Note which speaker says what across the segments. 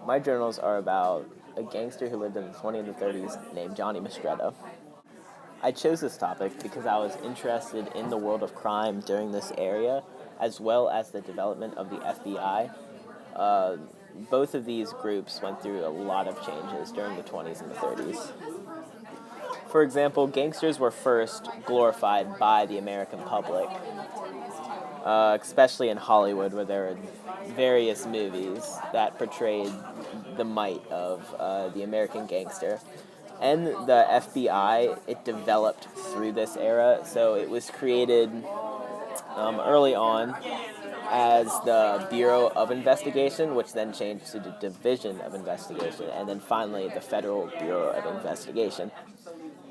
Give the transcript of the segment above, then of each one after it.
Speaker 1: My journals are about a gangster who lived in the 20s and the 30s named Johnny Mistretta. I chose this topic because I was interested in the world of crime during this area, as well as the development of the FBI. Uh, Both of these groups went through a lot of changes during the 20s and the 30s. For example, gangsters were first glorified by the American public, especially in Hollywood, where there were various movies that portrayed the might of the American gangster. And the FBI, it developed through this era, so it was created early on as the Bureau of Investigation, which then changed to the Division of Investigation, and then finally the Federal Bureau of Investigation.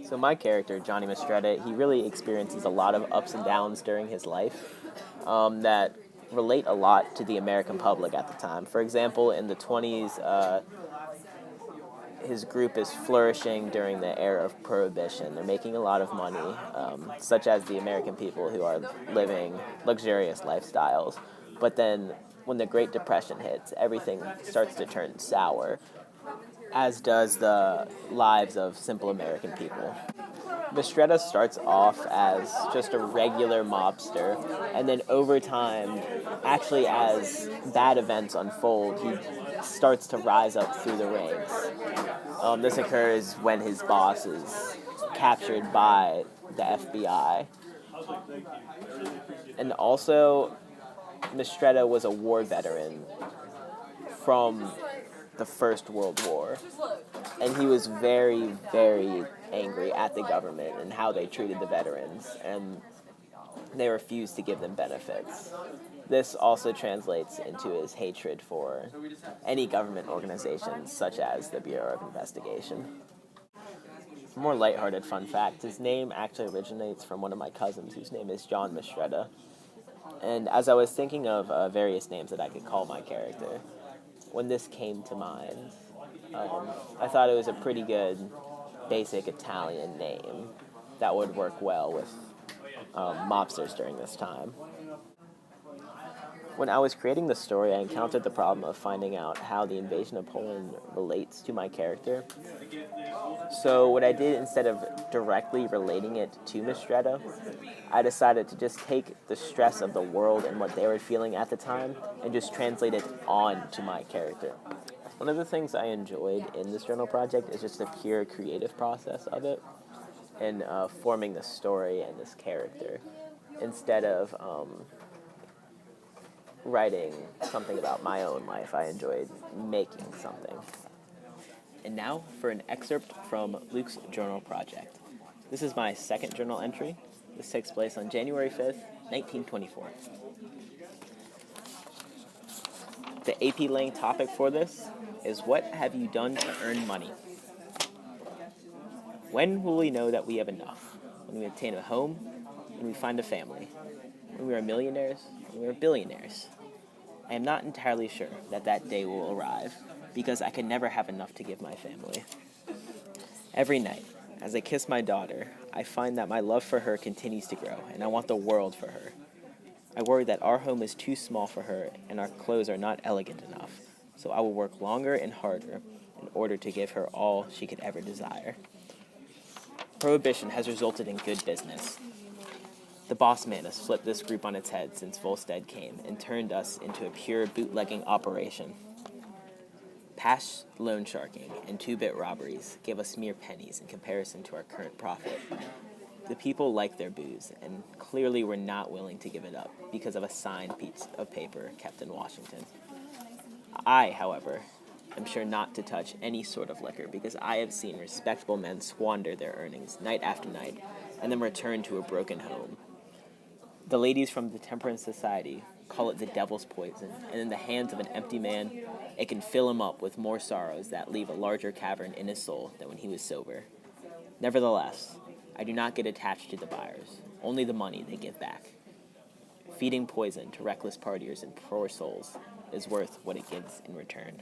Speaker 1: So my character, Johnny Mistretta, he really experiences a lot of ups and downs during his life that relate a lot to the American public at the time. For example, in the 20s, his group is flourishing during the era of Prohibition. They're making a lot of money, such as the American people who are living luxurious lifestyles. But then when the Great Depression hits, everything starts to turn sour, as does the lives of simple American people. Mistretta starts off as just a regular mobster, and then over time, actually as bad events unfold, he starts to rise up through the ranks. This occurs when his boss is captured by the FBI. And also, Mistretta was a war veteran from the First World War. And he was very, very angry at the government and how they treated the veterans, and they refused to give them benefits. This also translates into his hatred for any government organizations, such as the Bureau of Investigation. A more lighthearted fun fact, his name actually originates from one of my cousins, whose name is John Mistretta. And as I was thinking of various names that I could call my character, when this came to mind, I thought it was a pretty good basic Italian name that would work well with mobsters during this time. When I was creating the story, I encountered the problem of finding out how the invasion of Poland relates to my character. So what I did, instead of directly relating it to Mistretta, I decided to just take the stress of the world and what they were feeling at the time and just translate it on to my character. One of the things I enjoyed in this journal project is just the pure creative process of it and forming the story and this character instead of writing something about my own life. I enjoyed making something. And now for an excerpt from Luke's journal project. This is my second journal entry. This takes place on January 5th, 1924. The AP Lang topic for this is, what have you done to earn money? When will we know that we have enough? When we obtain a home? When we find a family? When we are millionaires? When we are billionaires? I am not entirely sure that that day will arrive, because I can never have enough to give my family. Every night, as I kiss my daughter, I find that my love for her continues to grow, and I want the world for her. I worry that our home is too small for her, and our clothes are not elegant enough, so I will work longer and harder in order to give her all she could ever desire. Prohibition has resulted in good business. The boss man has flipped this group on its head since Volstead came and turned us into a pure bootlegging operation. Past loan sharking and two-bit robberies give us mere pennies in comparison to our current profit. The people like their booze and clearly were not willing to give it up because of a signed piece of paper kept in Washington. I, however, am sure not to touch any sort of liquor because I have seen respectable men squander their earnings night after night and then return to a broken home. The ladies from the Temperance Society call it the devil's poison, and in the hands of an empty man, it can fill him up with more sorrows that leave a larger cavern in his soul than when he was sober. Nevertheless, I do not get attached to the buyers, only the money they give back. Feeding poison to reckless partiers and poor souls is worth what it gives in return.